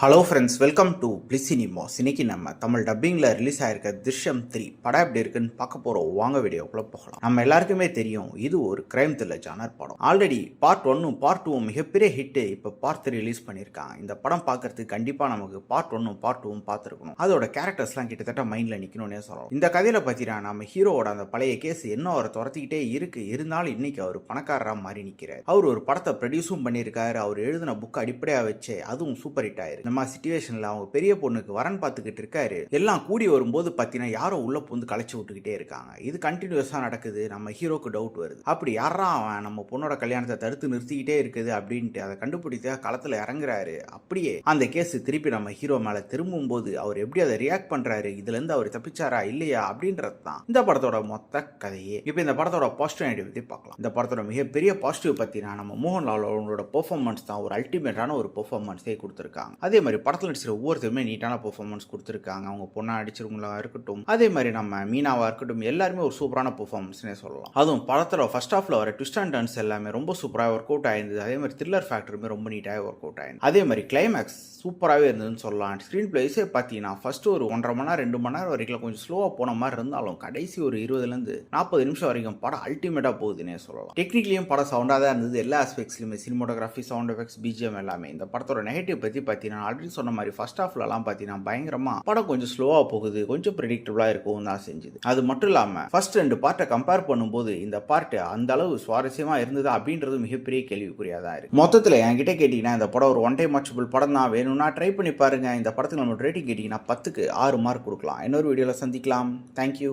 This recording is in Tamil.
ஹலோ ஃப்ரெண்ட்ஸ், வெல்கம் டு பிளிசினிமாஸ். இன்னைக்கு நம்ம தமிழ் டப்பிங்கில் ரிலீஸ் ஆயிருக்க திருஷ்யம் 3 படம் எப்படி இருக்குன்னு பார்க்க போகிறோம். வாங்க வீடியோக்குள்ள போகலாம். நம்ம எல்லாருக்குமே தெரியும், இது ஒரு கிரைம் த்ரில்லர் ஜானர் படம். ஆல்ரெடி பார்ட் 1 பார்ட் 2 மிகப்பெரிய ஹிட்டு. இப்போ பார்ட் 3 ரிலீஸ் பண்ணியிருக்காங்க. இந்த படம் பார்க்கறதுக்கு கண்டிப்பாக நமக்கு பார்ட் 1 பார்ட் 2 பார்த்துருக்கணும். அதோட கேரக்டர்ஸ்லாம் கிட்டத்தட்ட மைண்டில் நிற்கணும்னே சொல்லலாம். இந்த கதையில் பார்த்தீங்கன்னா நம்ம ஹீரோவோட அந்த பழைய கேஸ் என்ன அவரை துரத்திக்கிட்டே இருக்கு. இருந்தாலும் இன்னைக்கு அவர் பணக்காரராக மாறி நிற்கிறார். அவர் ஒரு படத்தை ப்ரொடியூஸும் பண்ணியிருக்காரு. அவர் எழுதின புக் அடிப்படையாக வச்சு அதுவும் சூப்பர் ஹிட் ஆயிருக்கு. நம்ம சிச்சுவேஷன்ல அவங்க பெரிய பொண்ணுக்கு வரன் பார்த்துக்கிட்டு இருக்காரு. எல்லாம் கூடி வரும்போது பார்த்தீங்கன்னா யாரோ உள்ள புந்து கலைச்சு விட்டுக்கிட்டே இருக்காங்க. இது கண்டினியூஸா நடக்குது. நம்ம ஹீரோக்கு டவுட் வருது. அப்படி யாரா அவன் நம்ம பொண்ணோட கல்யாணத்தை தடுத்து நிறுத்திக்கிட்டே இருக்குது அப்படின்ட்டு அதை கண்டுபிடித்த களத்துல இறங்குறாரு. அப்படியே அந்த கேஸ் திருப்பி நம்ம ஹீரோ மேல திரும்பும் போது அவர் எப்படி அதை ரியாக்ட் பண்றாரு, இதுல இருந்து அவர் தப்பிச்சாரா இல்லையா அப்படின்றது தான் இந்த படத்தோட மொத்த கதையே. இப்போ இந்த படத்தோட பாசிட்டிவ் நெகட்டிவ் பத்தி பார்க்கலாம். இந்த படத்தோட மிகப்பெரிய பாசிட்டிவ் பத்தினா நம்ம மோகன்லால் அவங்களோட பெர்ஃபார்மன்ஸ் தான். ஒரு அல்டிமேட்டான ஒரு பெர்ஃபார்மன்ஸே கொடுத்துருக்காங்க. அதே மாதிரி படத்தில் நடிச்சிருக்க ஒவ்வொருத்தருமே நீட்டான பெர்ஃபார்மன்ஸ் கொடுத்துருக்காங்க. அவங்க பொண்ணா அடிச்சிருவங்களா இருக்கட்டும், அதே மாதிரி நம்ம மீனாவா இருக்கட்டும், எல்லாருமே ஒரு சூப்பரான பெர்ஃபார்மன்ஸ்னே சொல்லலாம். அதுவும் படத்தில் ஃபர்ஸ்ட் ஹாஃப்ல வர ட்விஸ்ட் அண்ட் டர்ன்ஸ் எல்லாமே ரொம்ப சூப்பராக ஒர்க் அவுட் ஆயிருந்தது. அதே மாதிரி த்ரில்லர் ஃபேக்டருமே ரொம்ப நீட்டாக ஒர்க் அவுட் ஆயிருந்தது. அதே மாதிரி கிளைமேக்ஸ் சூப்பராகவே இருந்ததுன்னு சொல்லலாம். ஸ்க்ரீன் பிளேஸே பார்த்தீங்கன்னா ஃபர்ஸ்ட் ஒரு 1.5 மணி நேரம் 2 மணி நேரம் வரைக்கும் கொஞ்சம் ஸ்லோவாக போன மாதிரி இருந்தாலும் கடைசி ஒரு 20லேருந்து 40 நிமிஷம் வரைக்கும் படம் அல்டிமேட்டாக போகுதுன்னே சொல்லலாம். டெக்னிக்கலியும் படம் சவுண்டாக தான் இருந்தது. எல்லா ஆஸ்பெக்ட்ஸ்லையுமே சினிமோட்டோகிராஃபி, சவுண்ட் எஃபெக்ட்ஸ், பிஜிஎம் எல்லாமே. இந்த படத்தோட நெகட்டிவ் பற்றி பார்த்தீங்கன்னா ஆல்ரெடி சொன்ன மாதிரி ஃபர்ஸ்ட் ஹாஃப்லலாம் பார்த்தீங்கன்னா பயங்கரமா படம் கொஞ்சம் ஸ்லோவாக போகுது, கொஞ்சம் ப்ரெடிக்டபிளா இருக்கும் தான் செஞ்சுது. அது மட்டும் இல்லாமல் ஃபர்ஸ்ட் 2 பார்ட்டை கம்பேர் பண்ணும்போது இந்த பார்ட் அந்த அளவு சுவாரஸ்யமா இருந்தது அப்படின்றது மிகப்பெரிய கேள்விக்குறியா தான் இருக்கு. மொத்தத்தில் என்கிட்ட கேட்டீங்கன்னா இந்த படம் ஒரு ஒன் டைம் வாட்சபிள் படம் தான். வேணும்னா ட்ரை பண்ணி பாருங்க. இந்த படத்துக்கு நம்ம ரேட்டிங் கேட்டீங்கன்னா 10க்கு 6 மார்க் கொடுக்கலாம். இன்னொரு வீடியோவில் சந்திக்கலாம். தேங்க்யூ.